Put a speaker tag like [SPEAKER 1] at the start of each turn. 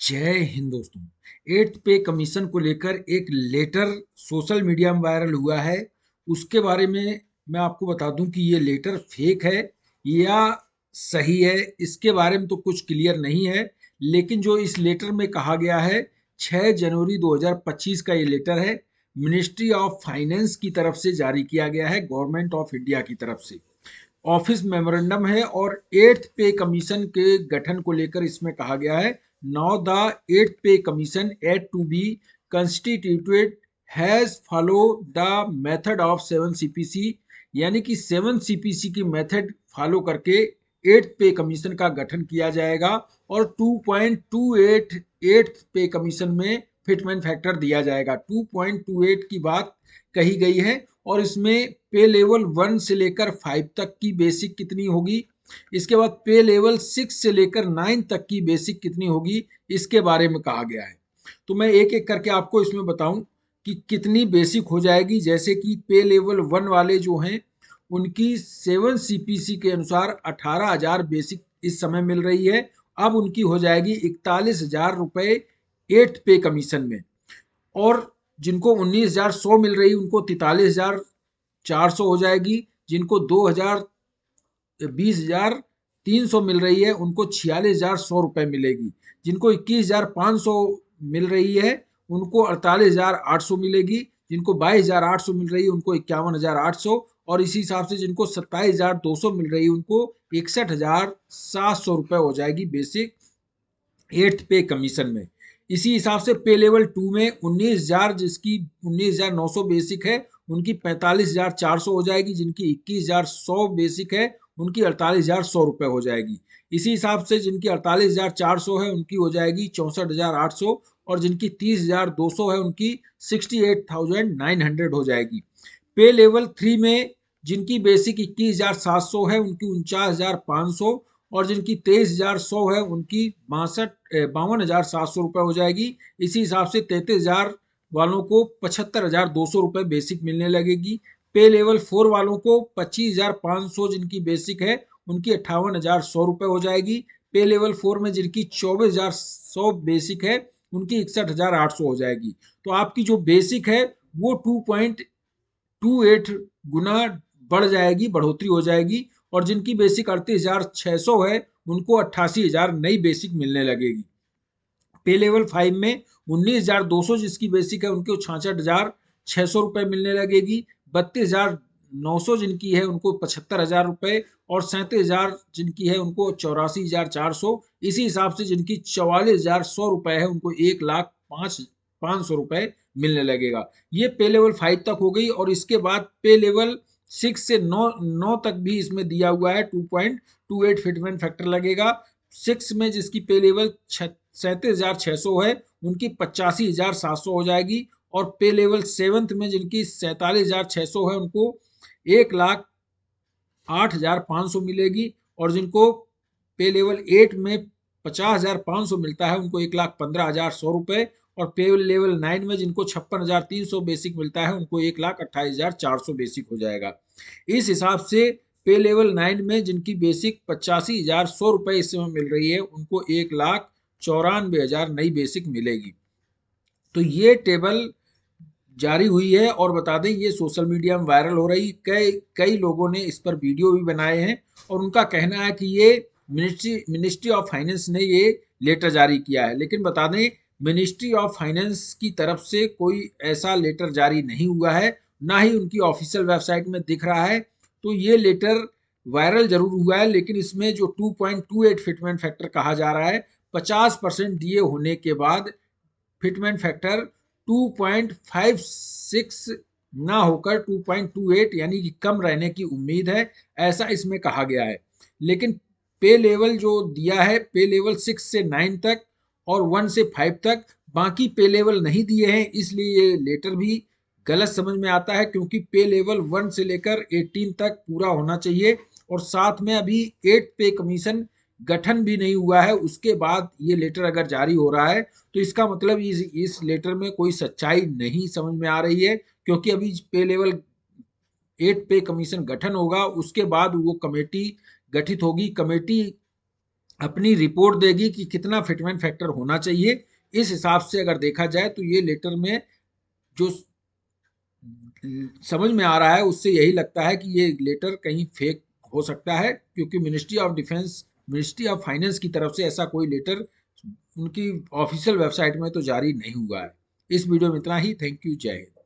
[SPEAKER 1] जय हिंद दोस्तों। Eighth pay commission को लेकर एक लेटर सोशल मीडिया में वायरल हुआ है। उसके बारे में मैं आपको बता दूं कि ये लेटर फेक है या सही है। इसके बारे में तो कुछ क्लियर नहीं है, लेकिन जो इस लेटर में कहा गया है, 6 जनवरी 2025 का ये लेटर है। मिनिस्ट्री ऑफ फाइनेंस की तरफ से जारी किया गया है, गवर्नमेंट ऑफ इंडिया की तरफ से। ऑफिस मेमोरेंडम है और एट्थ पे कमीशन के गठन को लेकर इसमें कहा गया है, now the eighth pay commission at to be constituted has follow the method of 7 CPC, यानी कि 7 CPC की मेथड फॉलो करके एट्थ पे कमीशन का गठन किया जाएगा और 2.28 एट्थ पे कमीशन में फिटमेंट फैक्टर दिया जाएगा। 2.28 की बात कही गई है और इसमें पे लेवल 1 से लेकर 5 तक की बेसिक कितनी होगी, इसके बाद पे लेवल 6 से लेकर 9 तक की बेसिक कितनी होगी, इसके बारे में कहा गया है। तो मैं एक एक करके आपको इसमें बताऊं कि कितनी बेसिक हो जाएगी। जैसे कि पे लेवल 1 वाले जो हैं उनकी 7 CPC के अनुसार 18,000 बेसिक इस समय मिल रही है। अब उनकी हो जाएगी 41,000 रुपए एट्थ पे कमीशन में। और जिनको 19,100 मिल रही उनको 43,400 हो जाएगी। जिनको 20,300 मिल रही है उनको 46,100 रुपए मिलेगी। जिनको 21,500 मिल रही है उनको 48,800 मिलेगी। जिनको 22,800 मिल रही है उनको 51,800। और इसी हिसाब से जिनको 27,200 मिल रही है उनको 61,700 रुपए हो जाएगी बेसिक एट्थ पे कमीशन में। इसी हिसाब से पे लेवल 2 में 19,000, जिसकी 19,900 बेसिक है उनकी 45,400 हो जाएगी। जिनकी 21,100 बेसिक है उनकी 48,100 रुपए हो जाएगी। इसी हिसाब से जिनकी 48,400 है उनकी हो जाएगी 64,800। और जिनकी 30,200 है उनकी 68,900 हो जाएगी। पे लेवल 3 में जिनकी बेसिक 21,700 है उनकी 49,500। और जिनकी 23,100 है उनकी 52,700 रुपए हो जाएगी। इसी हिसाब से 33,000 वालों को 75,200 रुपए बेसिक मिलने लगेगी। पे लेवल 4 वालों को 25,500 जिनकी बेसिक है उनकी 58,100 रुपए हो जाएगी। पे लेवल 4 में जिनकी 24,100 बेसिक है उनकी 61,800 हो जाएगी। तो आपकी जो बेसिक है वो 2.28 गुना बढ़ जाएगी, बढ़ोतरी हो जाएगी। और जिनकी बेसिक 38,600 है उनको 88,000 नई बेसिक मिलने लगेगी। पे लेवल 5 में 19,200 जिसकी बेसिक है उनको 66,600 रुपए मिलने लगेगी। 32,900 जिनकी है उनको 75,000 रुपए। और 37,000 जिनकी है उनको 84,400। इसी हिसाब से जिनकी 44,100 रुपए है उनको 1,05,500 रुपए मिलने लगेगा। ये पे लेवल 5 तक हो गई। और इसके बाद पे लेवल 6 से 9 तक भी इसमें दिया हुआ है 2.28 फिटमेंट फैक्टर लगेगा। 6 में जिसकी पे लेवल 37,600 है उनकी 85,700 हो जाएगी। और पे लेवल 7th में जिनकी 47,600 है उनको 1,08,500 मिलेगी। और जिनको पे लेवल 8 में 50,500 मिलता है उनको 1,15,100 रुपए। और पे लेवल 9 में जिनको 56,300 बेसिक मिलता है उनको 1,28,400 बेसिक हो जाएगा। इस हिसाब से पे लेवल 9 में जिनकी बेसिक 85,100 रुपए इस समय मिल रही है उनको 1,94,000 नई बेसिक मिलेगी। तो ये टेबल जारी हुई है। और बता दें ये सोशल मीडिया में वायरल हो रही, कई कई लोगों ने इस पर वीडियो भी बनाए हैं। और उनका कहना है कि ये मिनिस्ट्री ऑफ फाइनेंस ने ये लेटर जारी किया है। लेकिन बता दें मिनिस्ट्री ऑफ फाइनेंस की तरफ से कोई ऐसा लेटर जारी नहीं हुआ है, ना ही उनकी ऑफिशियल वेबसाइट में दिख रहा है। तो ये लेटर वायरल जरूर हुआ है, लेकिन इसमें जो 2.28 फिटमेंट फैक्टर कहा जा रहा है, 50% दिए होने के बाद फिटमेंट फैक्टर 2.56 ना होकर 2.28 यानी कि कम रहने की उम्मीद है, ऐसा इसमें कहा गया है। लेकिन पे लेवल जो दिया है पे लेवल 6 से 9 तक और 1 से 5 तक, बाकी पे लेवल नहीं दिए हैं, इसलिए ये लेटर भी गलत समझ में आता है। क्योंकि पे लेवल 1 से लेकर 18 तक पूरा होना चाहिए। और साथ में अभी 8 पे कमीशन गठन भी नहीं हुआ है, उसके बाद ये लेटर अगर जारी हो रहा है तो इसका मतलब इस लेटर में कोई सच्चाई नहीं समझ में आ रही है। क्योंकि अभी पे लेवल 8 पे कमीशन गठन होगा, उसके बाद वो कमेटी गठित होगी। कमेटी अपनी रिपोर्ट देगी कि कितना फिटमेंट फैक्टर होना चाहिए। इस हिसाब से अगर देखा जाए तो ये लेटर में जो समझ में आ रहा है उससे यही लगता है कि ये लेटर कहीं फेक हो सकता है, क्योंकि मिनिस्ट्री ऑफ फाइनेंस की तरफ से ऐसा कोई लेटर उनकी ऑफिशियल वेबसाइट में तो जारी नहीं हुआ है। इस वीडियो में इतना ही। Thank you. जय हिंद।